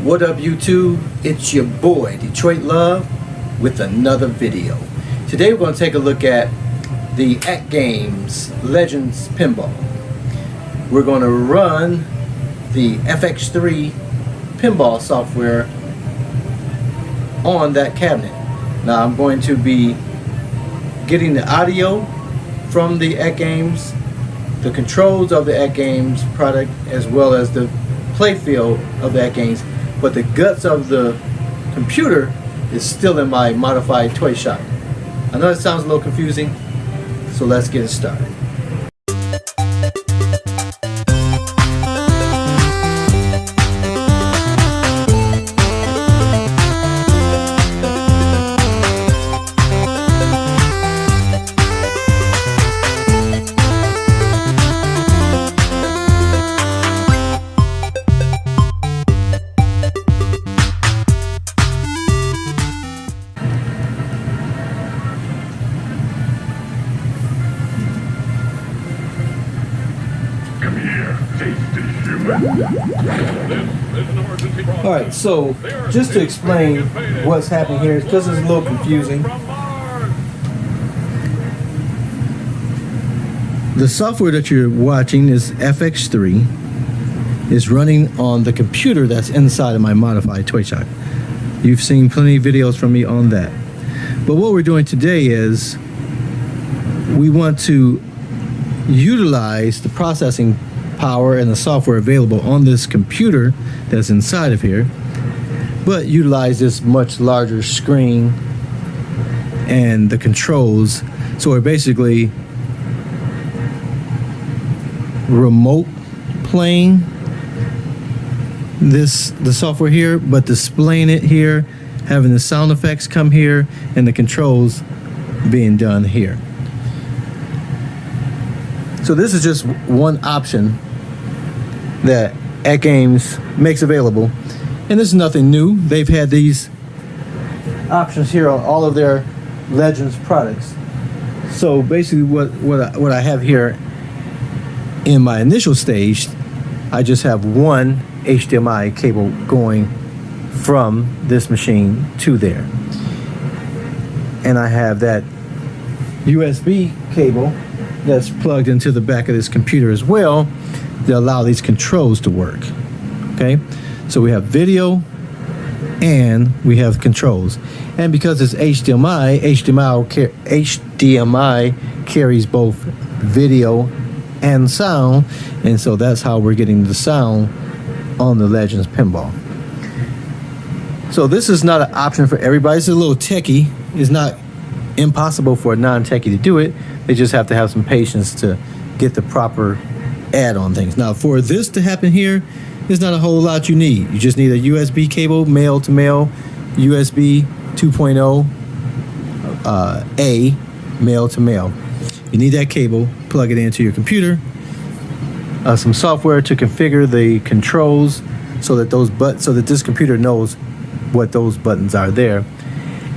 What up YouTube? It's your boy Detroit Love with another video. Today we're going to take a look at the AtGames Legends Pinball. We're going to run the FX3 pinball software on that cabinet. Now I'm going to be getting the audio from the AtGames, the controls of the AtGames product, as well as the playfield of the AtGames. But the guts of the computer is still in my modified toy shop. I know it sounds a little confusing, so let's get it started. Alright, so just to explain what's happening here, because it's a little confusing. The software that you're watching is FX3. It's running on the computer that's inside of my modified toy shop. You've seen plenty of videos from me on that. But what we're doing today is we want to utilize the processing power and the software available on this computer that's inside of here, but utilize this much larger screen and the controls. So we're basically remote playing the software here, but displaying it here, having the sound effects come here, and the controls being done here. So this is just one option that AtGames makes available, and this is nothing new. They've had these options here on all of their Legends products. So basically what I have here in my initial stage, I just have one HDMI cable going from this machine to there, and I have that USB cable that's plugged into the back of this computer as well to allow these controls to work. Okay, so we have video and we have controls, and because it's HDMI carries both video and sound, and so that's how we're getting the sound on the Legends Pinball. So this is not an option for everybody. It's a little techie. It's not impossible for a non-techie to do it. They just have to have some patience to get the proper add-on things. Now, for this to happen here, there's not a whole lot you need. You just need a USB cable, male to male, USB 2.0, A, male to male. You need that cable, plug it into your computer, some software to configure the controls so that this computer knows what those buttons are there,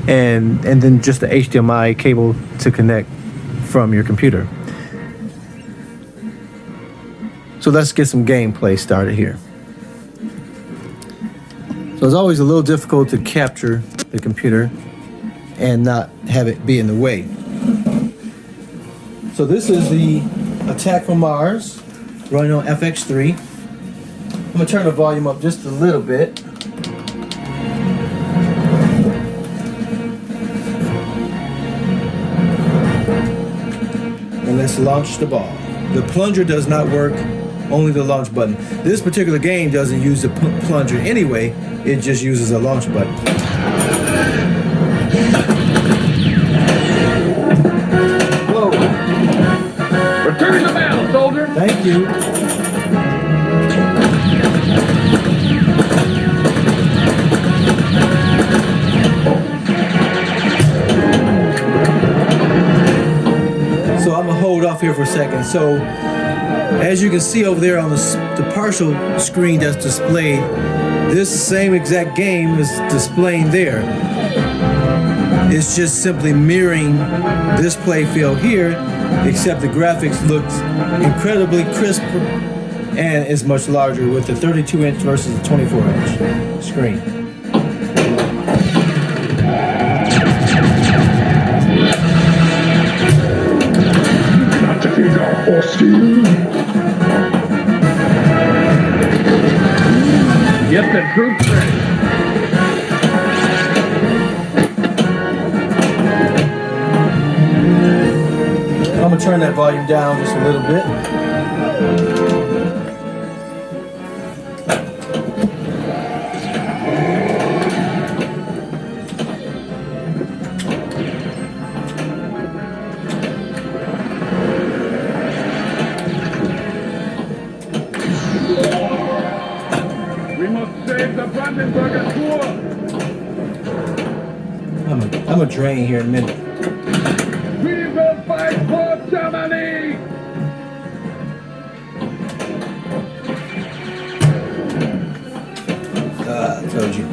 and then just the HDMI cable to connect from your computer. So let's get some gameplay started here. So it's always a little difficult to capture the computer and not have it be in the way. So this is the Attack from Mars running on FX3. I'm gonna turn the volume up just a little bit. And let's launch the ball. The plunger does not work, only the launch button. This particular game doesn't use the plunger anyway, it just uses a launch button. Whoa. Return the mail, soldier. Thank you. So I'm gonna hold off here for a second. So as you can see over there on the partial screen that's displayed, this same exact game is displaying there. It's just simply mirroring display field here, except the graphics looks incredibly crisp and is much larger with the 32-inch versus the 24-inch screen. Get the troops ready. I'm gonna turn that volume down just a little bit. We must save the Brandenburger Tor. I'm gonna drain here in a minute. We will fight for Germany. I told you.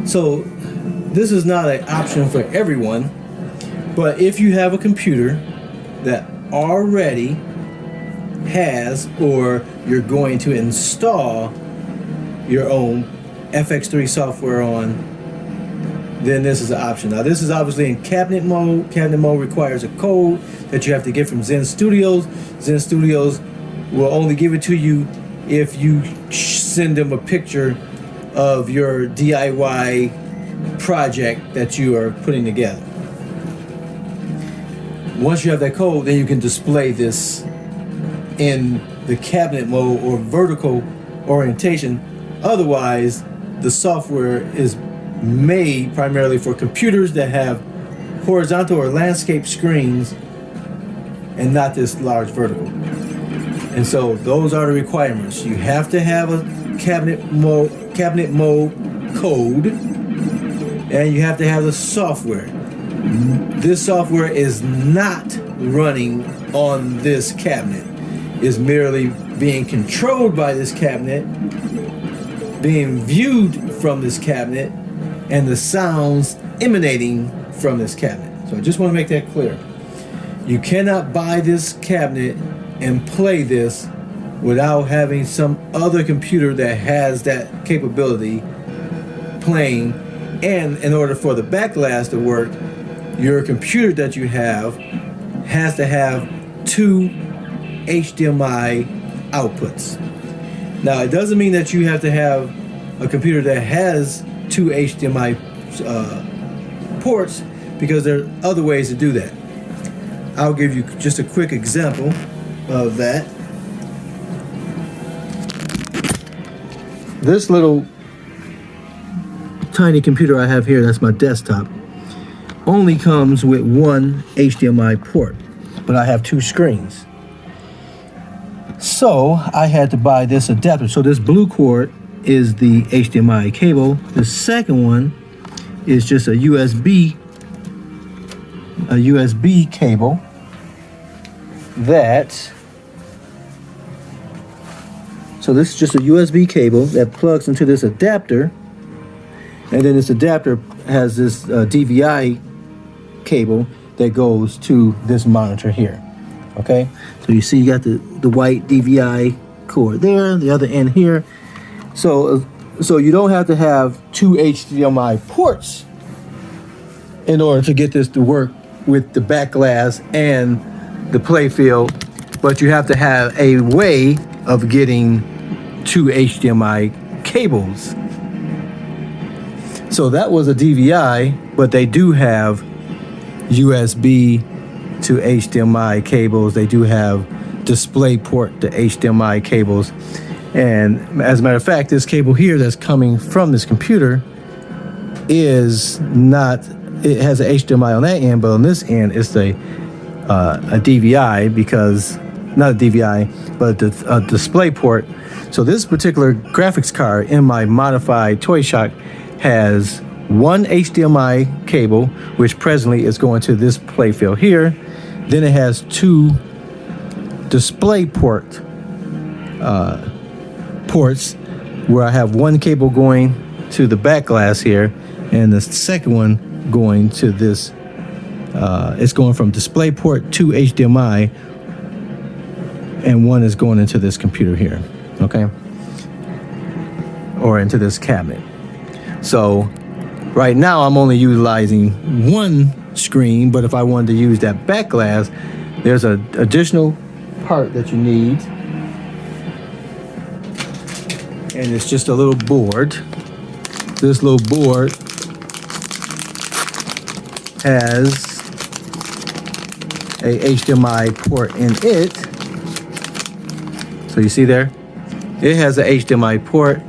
So this is not an option for everyone, but if you have a computer that already has, or you're going to install your own FX3 software on, then this is an option. Now this is obviously in cabinet mode. Cabinet mode requires a code that you have to get from Zen Studios. Zen Studios will only give it to you if you send them a picture of your DIY project that you are putting together. Once you have that code, then you can display this in the cabinet mode or vertical orientation. Otherwise, the software is made primarily for computers that have horizontal or landscape screens and not this large vertical. And so those are the requirements. You have to have a cabinet mode code, and you have to have the software. This software is not running on this cabinet. It's merely being controlled by this cabinet, being viewed from this cabinet, and the sounds emanating from this cabinet. So I just want to make that clear. You cannot buy this cabinet and play this without having some other computer that has that capability playing. And in order for the backglass to work, your computer that you have has to have 2 HDMI outputs. Now, it doesn't mean that you have to have a computer that has 2 HDMI ports, because there are other ways to do that. I'll give you just a quick example of that. This little tiny computer I have here, that's my desktop, only comes with 1 HDMI port, but I have 2 screens. So I had to buy this adapter. So this blue cord is the HDMI cable. The second one is just a USB cable so this is just a USB cable that plugs into this adapter, and then this adapter has this DVI cable that goes to this monitor here. Okay, so you see you got the white DVI cord there, the other end here. So you don't have to have 2 HDMI ports in order to get this to work with the back glass and the play field, but you have to have a way of getting 2 HDMI cables. So that was a DVI, but they do have USB to HDMI cables. They do have DisplayPort to HDMI cables. And as a matter of fact, this cable here that's coming from this computer is not, it has an HDMI on that end, but on this end it's a DVI, because, not a DVI, but a DisplayPort. So this particular graphics card in my modified Toy Shock has 1 HDMI cable, which presently is going to this playfield here. Then it has 2 DisplayPort ports, where I have 1 cable going to the back glass here, and the second one going to this. It's going from DisplayPort to HDMI, and one is going into this computer here, okay? Or into this cabinet. So right now I'm only utilizing one screen, but if I wanted to use that back glass, there's an additional part that you need. And it's just a little board. This little board has a HDMI port in it. So you see there? It has a HDMI port.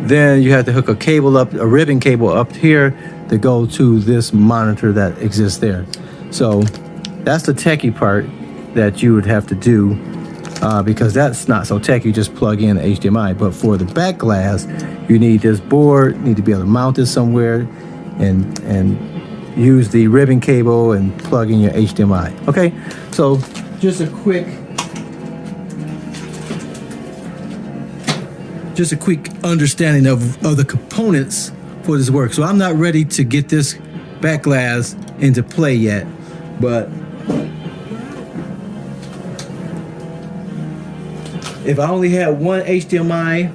Then you have to hook a cable up, a ribbon cable up here to go to this monitor that exists there. So that's the techie part that you would have to do because that's not so techy. You just plug in HDMI. But for the back glass, you need this board, you need to be able to mount this somewhere and use the ribbon cable and plug in your HDMI. Okay, so just a quick understanding of the components for this work. So I'm not ready to get this back glass into play yet, but if I only had one HDMI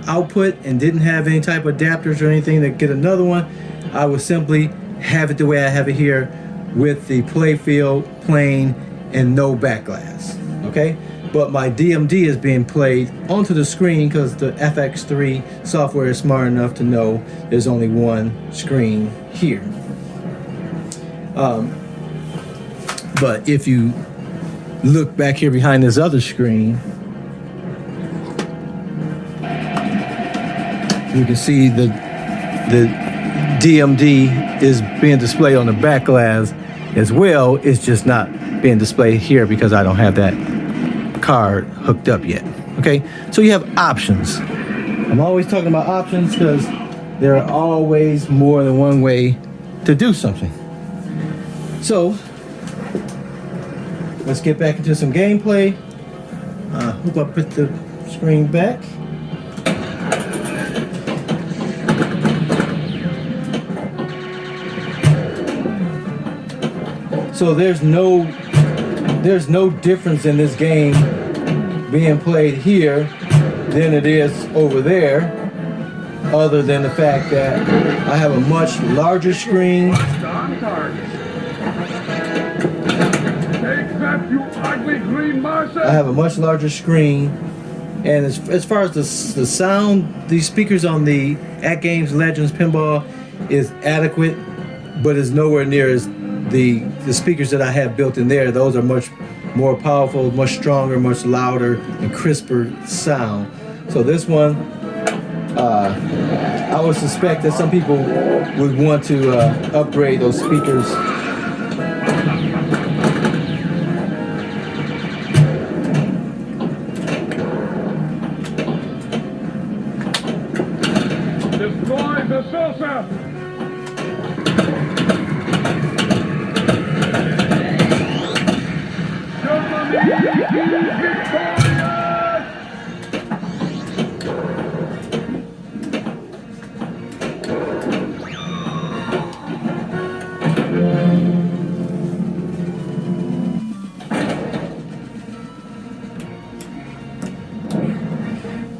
output and didn't have any type of adapters or anything to get another one, I would simply have it the way I have it here with the play field plain and no back glass, okay? But my DMD is being played onto the screen because the FX3 software is smart enough to know there's only one screen here. But if you look back here behind this other screen, you can see the DMD is being displayed on the back glass as well. It's just not being displayed here because I don't have that card hooked up yet. Okay, so you have options. I'm always talking about options because there are always more than one way to do something. So let's get back into some gameplay. Hope I put the screen back. So there's no difference in this game being played here than it is over there, other than the fact that I have a much larger screen. I have a much larger screen, and as far as the sound, these speakers on the AtGames Legends Pinball is adequate, but is nowhere near as the speakers that I have built in there. Those are much more powerful, much stronger, much louder, and crisper sound. So this one, I would suspect that some people would want to upgrade those speakers. Destroy the saucer!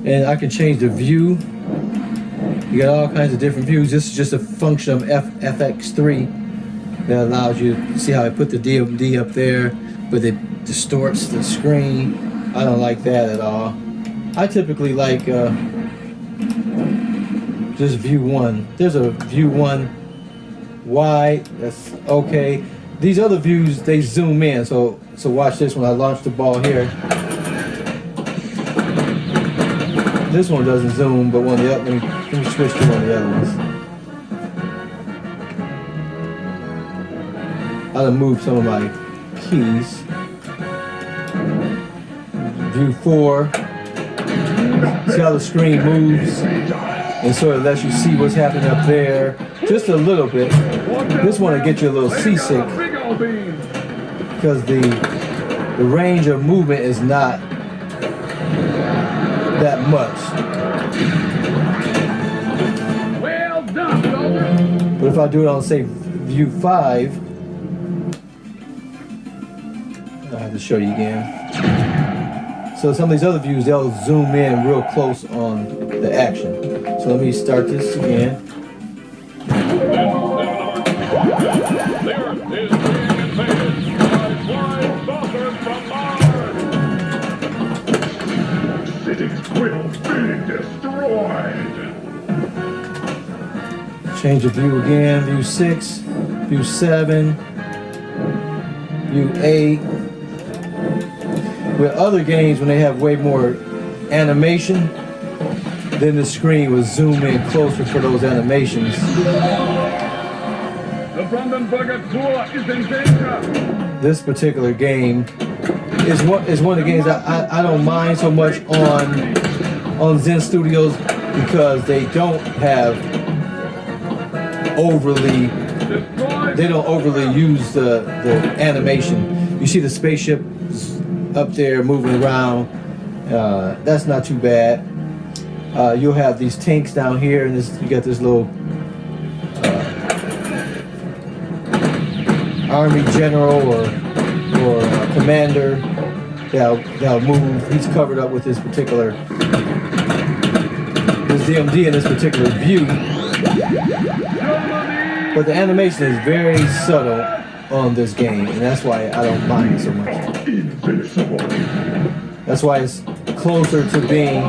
And I can change the view. You got all kinds of different views. This is just a function of FX3 that allows you to see how I put the DMD up there, but it distorts the screen. I don't like that at all. I typically like just view one. There's a view one wide. That's okay. These other views, they zoom in. So watch this when I launch the ball here. This one doesn't zoom, but one of the other. Let me switch to one of the other ones. I'll move some of my keys. View 4. See how the screen moves and sort of lets you see what's happening up there. Just a little bit. This one will get you a little seasick because the range of movement is not that much. Well done, soldier. But if I do it on, say, view 5, I have to show you again. So some of these other views, they'll zoom in real close on the action. So let me start this again. The Earth is being invaded by flying saucers from Mars. Cities will be destroyed. Change of view again, view 6, view 7, view 8. With other games, when they have way more animation, then the screen will zoom in closer for those animations. The Brandenburger Tor is in danger. This particular game is one of the games I don't mind so much on Zen Studios because they don't overly use the animation. You see the spaceship up there moving around. That's not too bad. You'll have these tanks down here, and you got this little army general or commander that'll move. He's covered up with this DMD in this particular view. But the animation is very subtle on this game, and that's why I don't mind it so much. That's why it's closer to being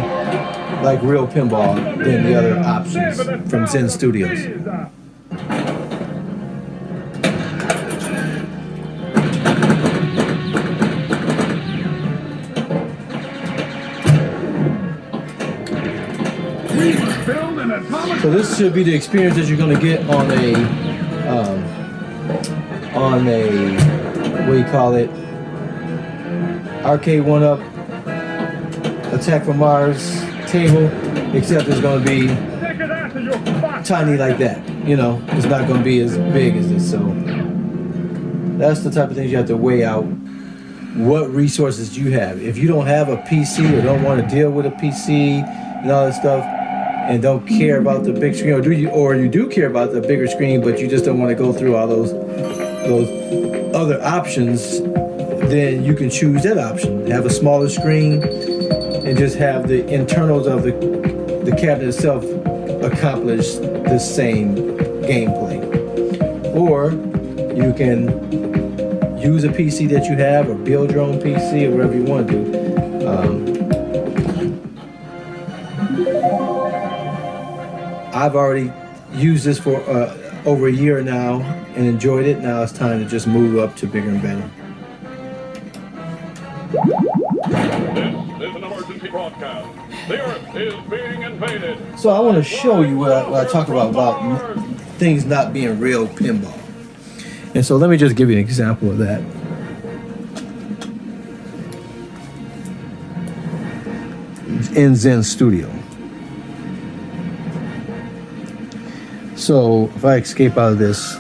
like real pinball than the other options from Zen Studios. So this should be the experience that you're going to get on a what do you call it? Arcade 1-Up Attack from Mars table, except it's going to be tiny like that. You know, it's not going to be as big as this. So that's the type of things you have to weigh out. What resources do you have? If you don't have a PC or don't want to deal with a PC and all that stuff, and don't care about the big screen, or you do care about the bigger screen, but you just don't want to go through all those other options, then you can choose that option. Have a smaller screen and just have the internals of the cabinet itself accomplish the same gameplay. Or you can use a PC that you have, or build your own PC, or whatever you want to do. I've already used this for over a year now and enjoyed it. Now it's time to just move up to bigger and better. This is an emergency broadcast. The Earth is being invaded. So I want to show you what I talk about things not being real pinball. And so let me just give you an example of that. In Zen Studio. So if I escape out of this,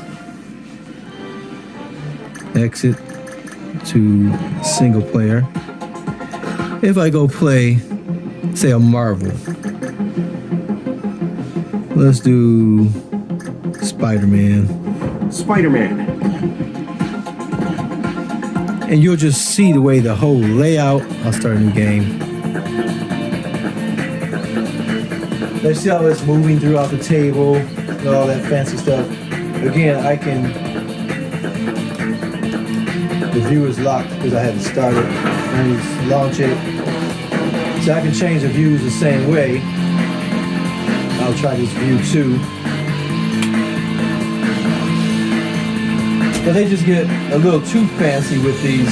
exit to single player. If I go play, say, a Marvel, let's do Spider-Man. And you'll just see the way the whole layout. I'll start a new game. Let's see how it's moving throughout the table and all that fancy stuff. Again, the view is locked because I had to start it and launch it. So I can change the views the same way. I'll try this view too. But they just get a little too fancy with these.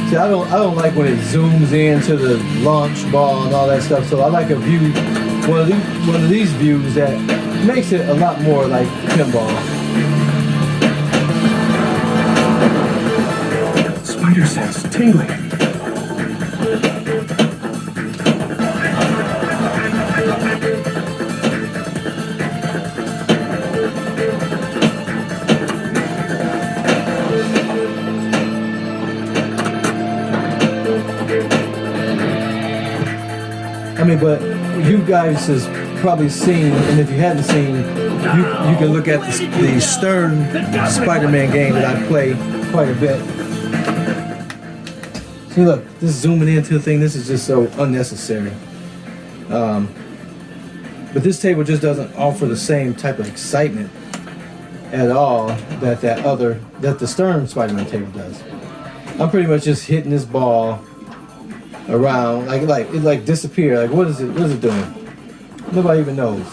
See, I don't like when it zooms into the launch ball and all that stuff. So I like a view, one of these views that makes it a lot more like pinball. Spider sense tingling. I mean, but you guys has probably seen, and if you hadn't seen, you can look at the Stern Spider-Man game that I play quite a bit. See, look, this zooming into the thing, this is just so unnecessary. But this table just doesn't offer the same type of excitement at all that the Stern Spider-Man table does. I'm pretty much just hitting this ball around, like it disappear. Like what is it doing? Nobody even knows.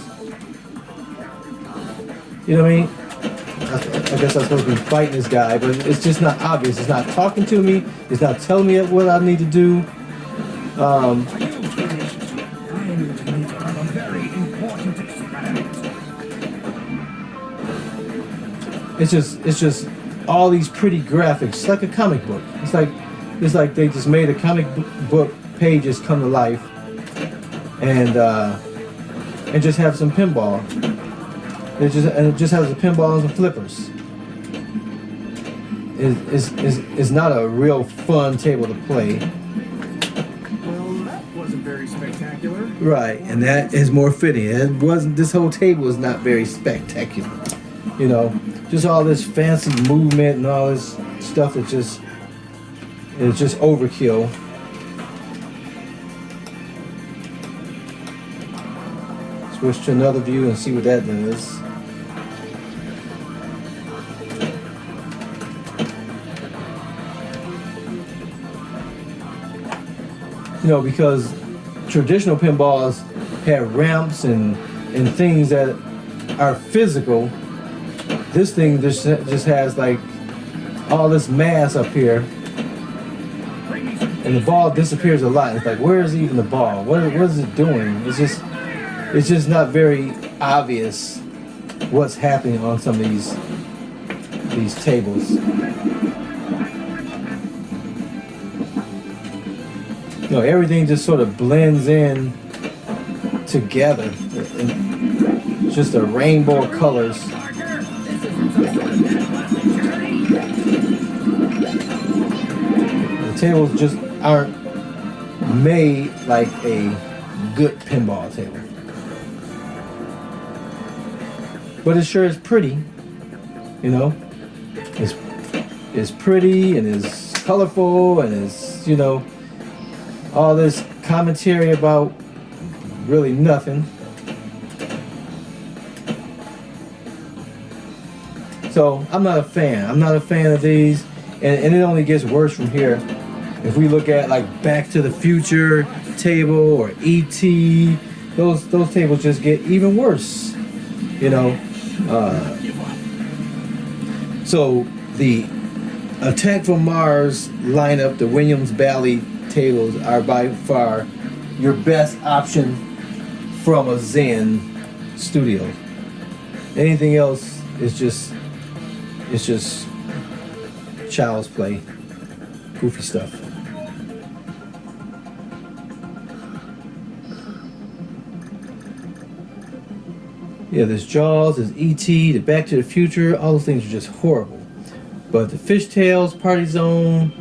You know what I mean? I guess I'm supposed to be fighting this guy, but it's just not obvious. It's not talking to me. It's not telling me what I need to do. It's just all these pretty graphics. It's like a comic book. It's like they just made a comic book pages come to life, and just have some pinball. It just has a pinball and some flippers. It's not a real fun table to play. Well, that wasn't very spectacular. Right, and that is more fitting. It wasn't. This whole table is not very spectacular. You know, just all this fancy movement and all this stuff that is just overkill. Switch to another view and see what that does. You know, because traditional pinballs have ramps and things that are physical. This thing just has like all this mass up here, and the ball disappears a lot. It's like, where is even the ball? What is it doing? It's just not very obvious what's happening on some of these tables. You know, everything just sort of blends in together. It's just a rainbow of colors. The tables just aren't made like a good pinball table. But it sure is pretty, you know. It's pretty and it's colorful and it's, you know, all this commentary about really nothing. So I'm not a fan. I'm not a fan of these, and it only gets worse from here. If we look at like Back to the Future table or E.T., those tables just get even worse, you know. So the Attack from Mars lineup, the Williams Bally tables are by far your best option from a Zen studio. Anything else is just child's play, goofy stuff. Yeah, there's Jaws, there's E.T., the Back to the Future, all those things are just horrible. But the Fishtails, Party Zone,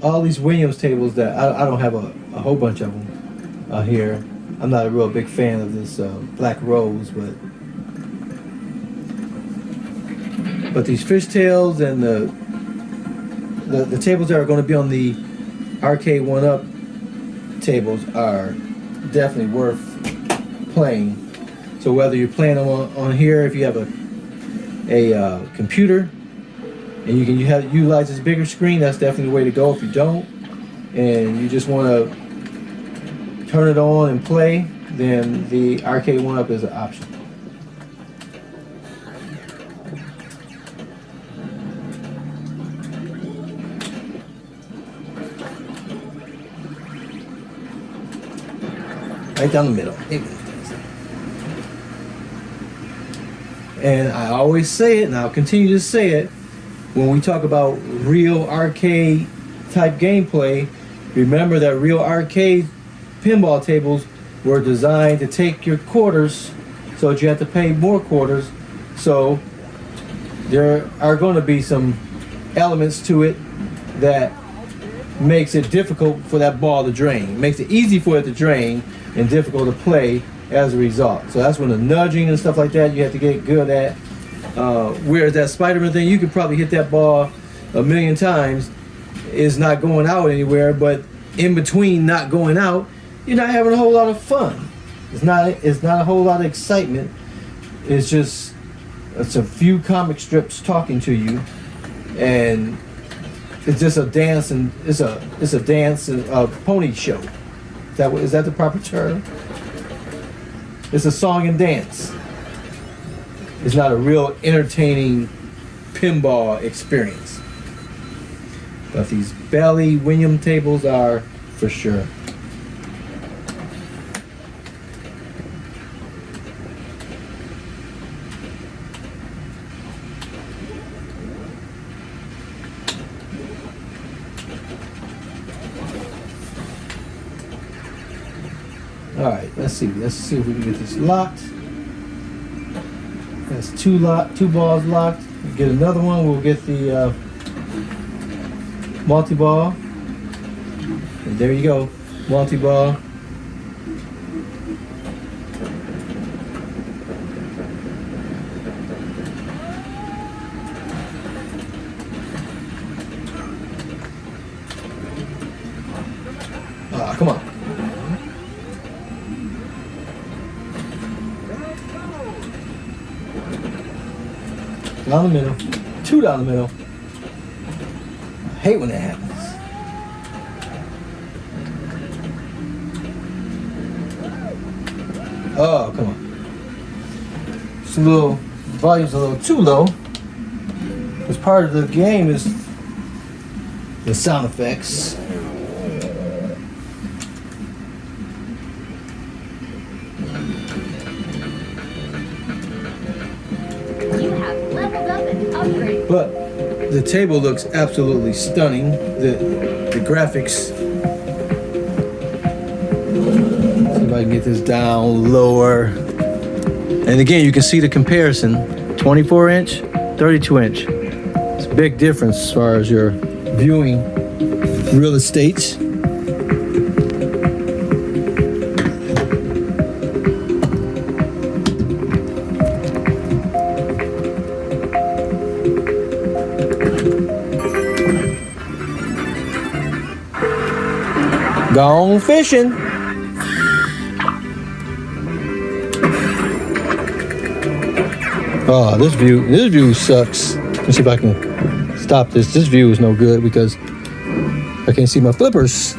all these Williams tables that I don't have a whole bunch of them here. I'm not a real big fan of this Black Rose, but these Fishtails and the tables that are going to be on the Arcade 1-Up tables are definitely worth playing. So whether you're playing them on here, if you have a computer and you can utilize this bigger screen, that's definitely the way to go. If you don't, and you just want to turn it on and play, then the Arcade 1-Up is an option. Right down the middle. And I always say it, and I'll continue to say it, when we talk about real arcade type gameplay, remember that real arcade pinball tables were designed to take your quarters, so that you have to pay more quarters. So there are going to be some elements to it that makes it difficult for that ball to drain. It makes it easy for it to drain and difficult to play as a result. So that's when the nudging and stuff like that you have to get good at. Whereas that Spider-Man thing, you could probably hit that ball a million times is not going out anywhere, but in between not going out, you're not having a whole lot of fun. It's not a whole lot of excitement. It's a few comic strips talking to you, and it's just a dance, and it's a dance and a pony show. Is that the proper term? It's a song and dance. It's not a real entertaining pinball experience. But these Bally William tables are for sure. All right, let's see if we can get this locked. That's two balls locked. We'll get another one. We'll get the multi-ball. And there you go, multi-ball. Come on. Down the middle. Two down the middle. I hate when that happens. Oh, come on. It's volume's a little too low. Because part of the game is the sound effects. But the table looks absolutely stunning. The graphics. See if I can get this down lower. And again, you can see the comparison. 24 inch, 32 inch. It's a big difference as far as your viewing real estate. Gone fishing. Oh, this view sucks. Let's see if I can stop this. This view is no good because I can't see my flippers.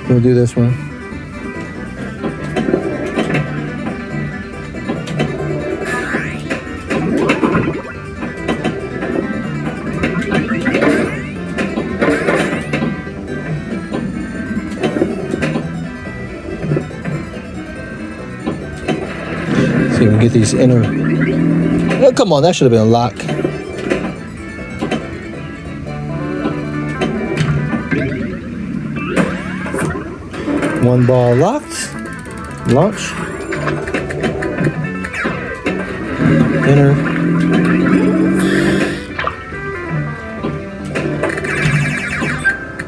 We'll do this one. See if we can get these inner. Oh, come on, that should have been a lock. One ball locked. Launch. Inner.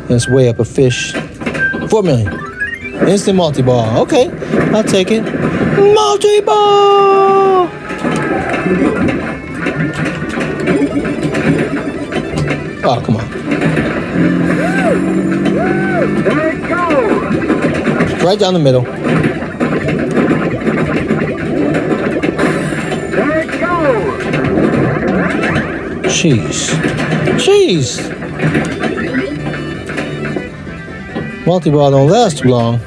That's way up a fish. 4 million. Instant multi-ball. Okay, I'll take it. Multi-ball! Oh, come on. Right down the middle. Jeez. Jeez. Multi-ball don't last too long.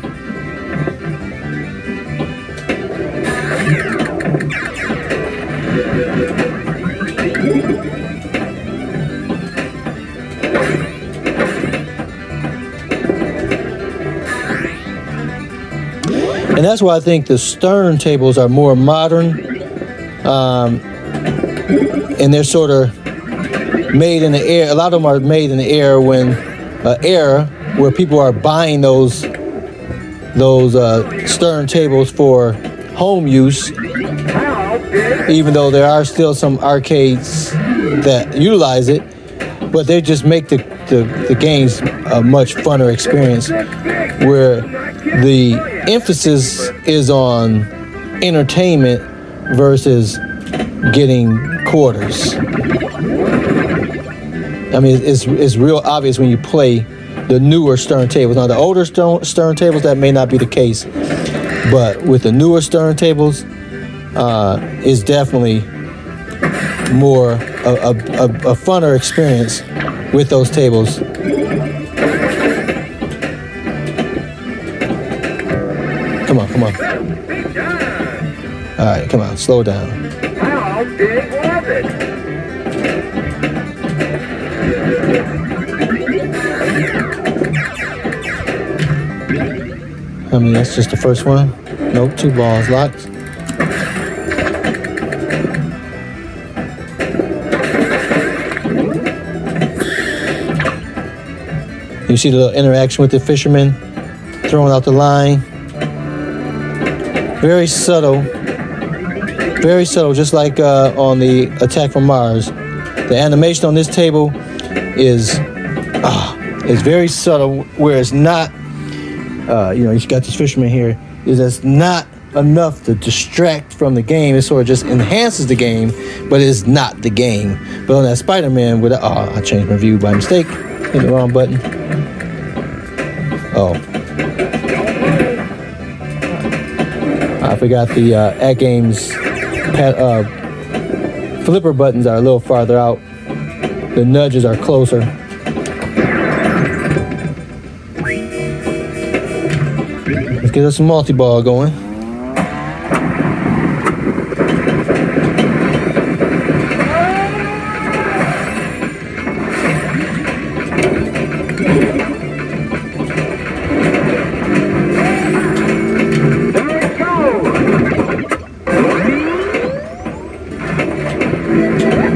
And that's why I think the stern tables are more modern. And they're sort of made in the air. A lot of them are made in the air era where people are buying those stern tables for home use. Even though there are still some arcades that utilize it, but they just make the games a much funner experience, where the emphasis is on entertainment versus getting quarters. I mean, it's real obvious when you play the newer Stern tables. Now, the older Stern tables, that may not be the case, but with the newer Stern tables, it's definitely more a funner experience with those tables. Come on, come on. All right, come on, slow down. How big was it? I mean, that's just the first one. Nope, 2 balls locked. You see the little interaction with the fisherman throwing out the line. Very subtle, just like on the Attack from Mars. The animation on this table is very subtle, where it's not, you got this fisherman here, it's not enough to distract from the game. It sort of just enhances the game, but it's not the game. But on that Spider-Man, I changed my view by mistake. Hit the wrong button. Oh. I forgot the AtGames flipper buttons are a little farther out. The nudges are closer. Let's get us some multi-ball going.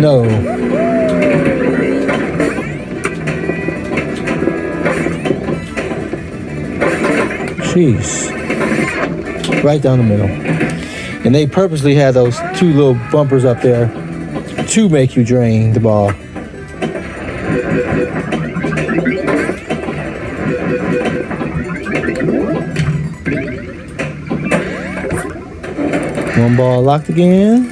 No. Jeez. Right down the middle. And they purposely had those 2 little bumpers up there to make you drain the ball. One ball locked again.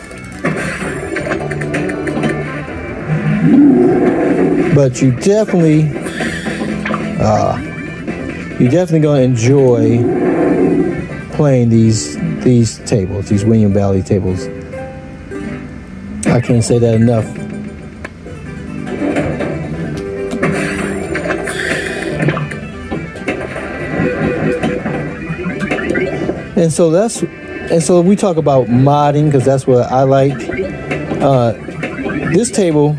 But you definitely gonna enjoy playing these tables, these William Valley tables. I can't say that enough. And so we talk about modding, because that's what I like. This table,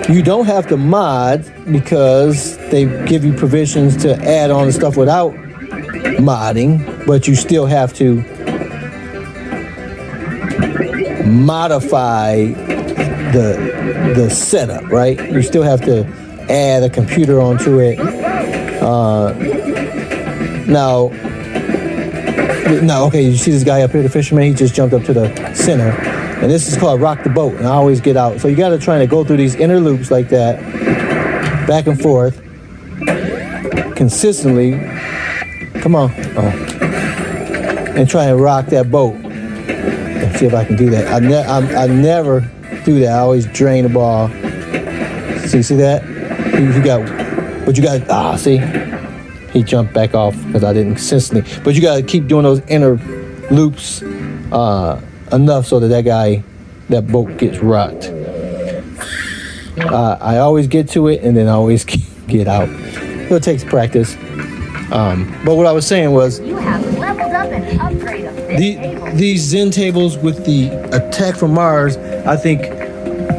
you don't have to mod because they give you provisions to add on stuff without modding, but you still have to modify the setup, right? You still have to add a computer onto it. Now, okay, you see this guy up here, the fisherman? He just jumped up to the center. And this is called rock the boat, and I always get out. So you got to try to go through these inner loops like that, back and forth, consistently. Come on. Oh. And try and rock that boat. Let's see if I can do that. I never do that. I always drain the ball. See that? See? He jumped back off because I didn't consistently. But you got to keep doing those inner loops enough so that boat gets rocked. I always get to it and then I always get out. So it takes practice. But what I was saying was, You have leveled up and upgraded this table. these Zen tables with the Attack from Mars, I think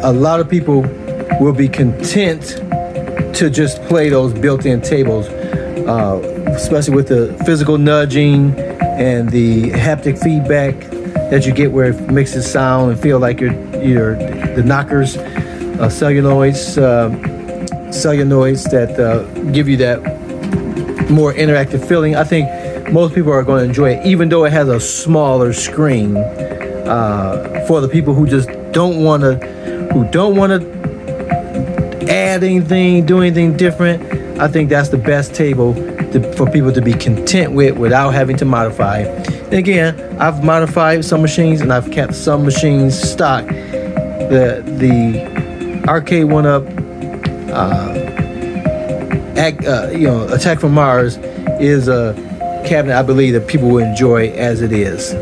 a lot of people will be content to just play those built-in tables, especially with the physical nudging and the haptic feedback that you get, where it mixes sound and feel like you're the knockers, celluloids that give you that more interactive feeling. I think most people are going to enjoy it, even though it has a smaller screen. For the people who just don't want to add anything, do anything different, I think that's the best table for people to be content with without having to modify. And again, I've modified some machines and I've kept some machines stock. The arcade one up, Attack from Mars is a cabinet I believe that people will enjoy as it is.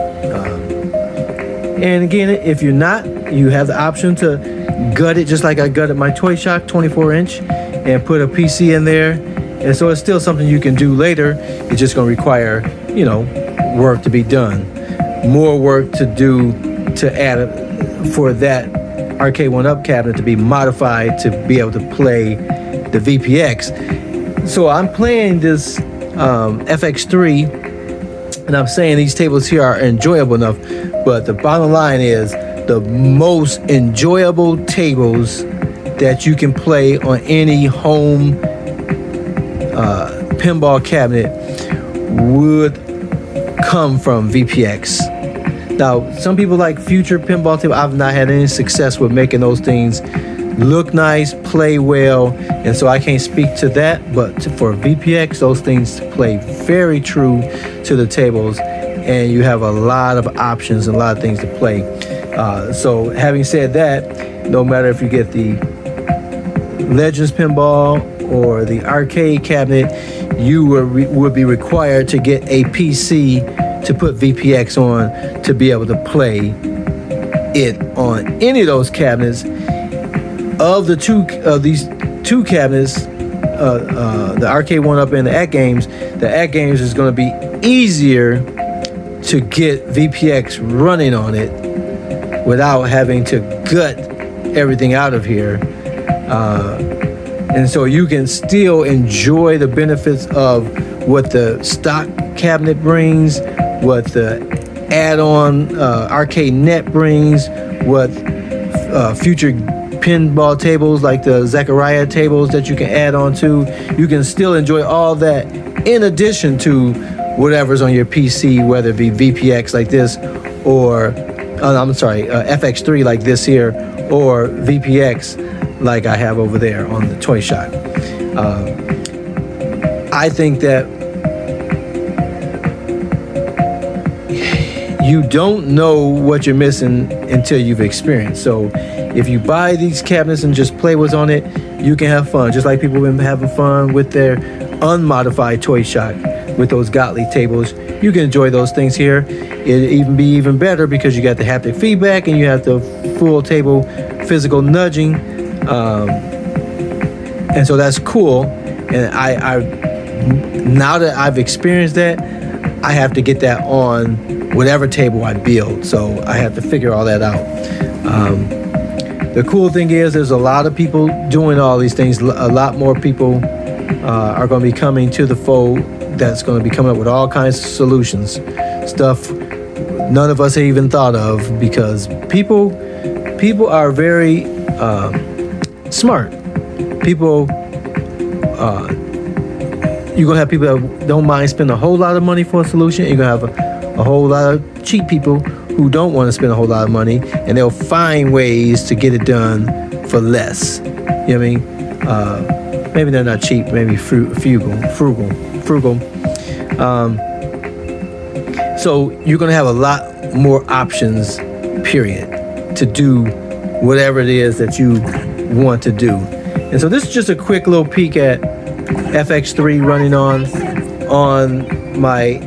And again, if you're not, you have the option to gut it just like I gutted my Toy Shock 24-inch and put a PC in there. And so it's still something you can do later. It's just going to require, work to be done. More work to do to add for that Arcade 1-Up cabinet to be modified to be able to play the VPX. So I'm playing this FX3, and I'm saying these tables here are enjoyable enough, but the bottom line is the most enjoyable tables that you can play on any home pinball cabinet would come from VPX. Now, some people like future pinball tables. I've not had any success with making those things look nice, play well, and so I can't speak to that. But for VPX, those things play very true to the tables, and you have a lot of options and a lot of things to play. So having said that, no matter if you get the Legends Pinball or the arcade cabinet, you would be required to get a PC to put VPX on to be able to play it on any of those cabinets. Of these two cabinets, the Arcade 1-Up and the AtGames, the AtGames is going to be easier to get VPX running on it without having to gut everything out of here. And so you can still enjoy the benefits of what the stock cabinet brings, what the add-on arcade net brings, what future pinball tables like the Zachariah tables that you can add on to. You can still enjoy all that in addition to whatever's on your PC, whether it be VPX like this or FX3 like this here, or VPX like I have over there on the Toy Shock. I think that you don't know what you're missing until you've experienced. So if you buy these cabinets and just play what's on it, you can have fun. Just like people have been having fun with their unmodified Toy Shock with those Gottlieb tables. You can enjoy those things here. It'd even be even better because you got the haptic feedback and you have the full table physical nudging. And so that's cool. And I now that I've experienced that, I have to get that on whatever table I build. So I have to figure all that out. The cool thing is there's a lot of people doing all these things. A lot more people are going to be coming to the fold that's going to be coming up with all kinds of solutions. Stuff none of us have even thought of, because people are very smart. People, you're going to have people that don't mind spending a whole lot of money for a solution. You're going to have a whole lot of cheap people who don't want to spend a whole lot of money, and they'll find ways to get it done for less. You know what I mean? Maybe they're not cheap, maybe frugal. So you're going to have a lot more options, period, to do whatever it is that you want to do. And so this is just a quick little peek at FX3 running on my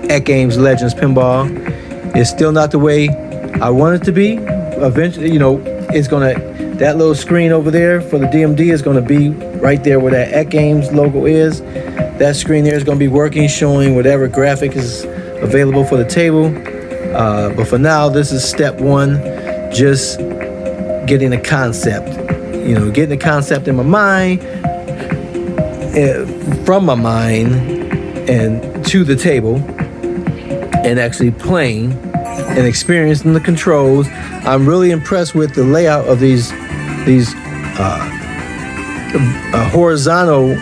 AtGames Legends Pinball. It's still not the way I want it to be. Eventually, it's that little screen over there for the DMD is gonna be right there where that AtGames logo is. That screen there is gonna be working, showing whatever graphic is available for the table. But for now, this is step one, just getting the concept. Getting the concept in my mind, from my mind and to the table, and actually playing and experiencing the controls. I'm really impressed with the layout of these horizontal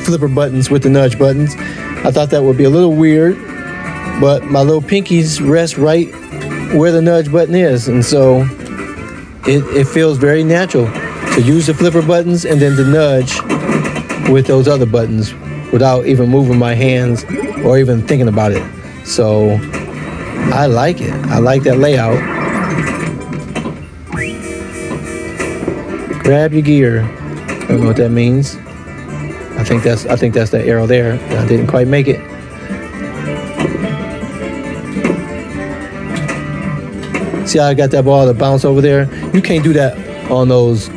flipper buttons with the nudge buttons. I thought that would be a little weird, but my little pinkies rest right where the nudge button is, and so it feels very natural to use the flipper buttons and then to nudge with those other buttons without even moving my hands or even thinking about it. So I like it. I like that layout. Grab your gear. Don't know what that means. I think that's the arrow there. I didn't quite make it. See how I got that ball to bounce over there? You can't do that on those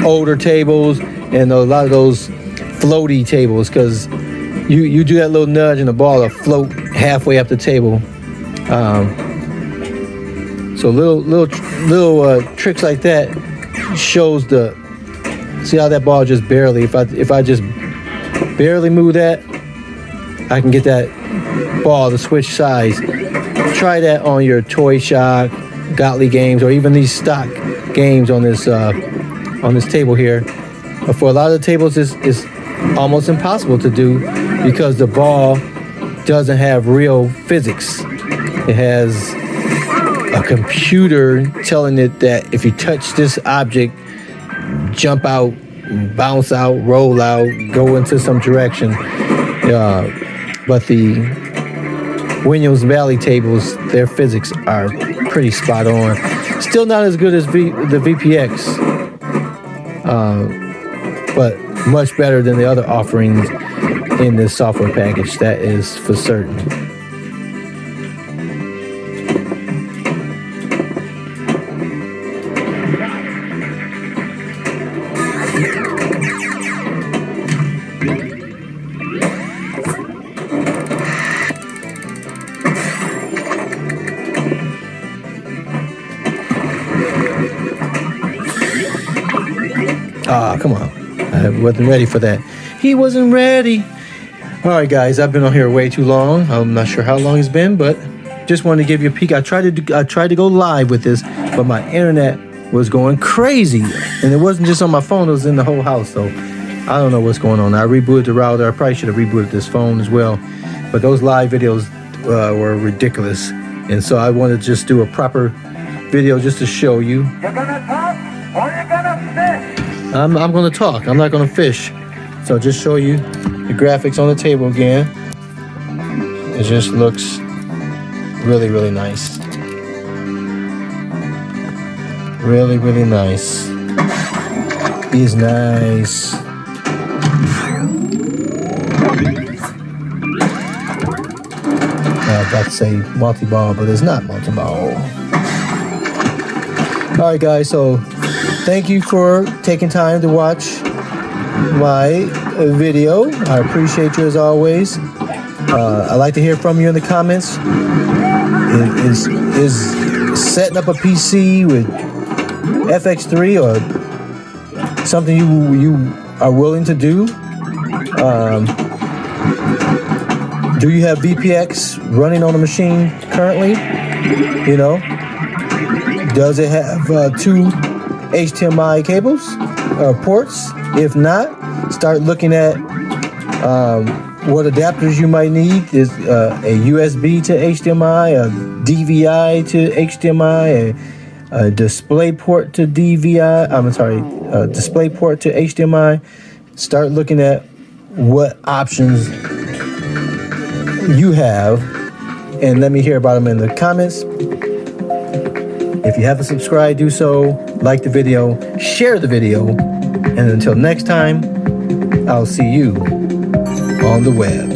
older tables and a lot of those floaty tables, because you do that little nudge and the ball will float halfway up the table. So little tricks like that shows the. See how that ball just barely. If I just barely move that, I can get that ball to switch sides. Try that on your Toy Shock, Gottlieb games, or even these stock games on this table here. But for a lot of the tables, it's almost impossible to do because the ball doesn't have real physics. It has a computer telling it that if you touch this object, jump out, bounce out, roll out, go into some direction. But the Williams Valley tables, their physics are pretty spot on. Still not as good as the VPX, but much better than the other offerings in this software package. That is for certain. Come on. I wasn't ready for that. He wasn't ready. All right, guys, I've been on here way too long. I'm not sure how long it's been, but just wanted to give you a peek. I tried to go live with this, but my internet was going crazy. And it wasn't just on my phone, it was in the whole house. So I don't know what's going on. I rebooted the router. I probably should have rebooted this phone as well. But those live videos were ridiculous. And so I wanted to just do a proper video just to show you. You're gonna talk or you're gonna fish? I'm going to talk. I'm not going to fish. So just show you the graphics on the table again. It just looks really, really nice. Really, really nice. Is nice. I was about to say multi-ball, but it's not multi-ball. All right, guys. So thank you for taking time to watch my video. I appreciate you as always. I'd like to hear from you in the comments. Is setting up a PC with FX3 or something you are willing to do? Do you have VPX running on the machine currently? You know, does it have two HDMI cables or ports? If not, start looking at what adapters you might need. Is a USB to HDMI, a DVI to HDMI, a display port to DVI. Display port to HDMI. Start looking at what options you have, and let me hear about them in the comments. If you haven't subscribed, do so. Like the video, share the video, and until next time, I'll see you on the web.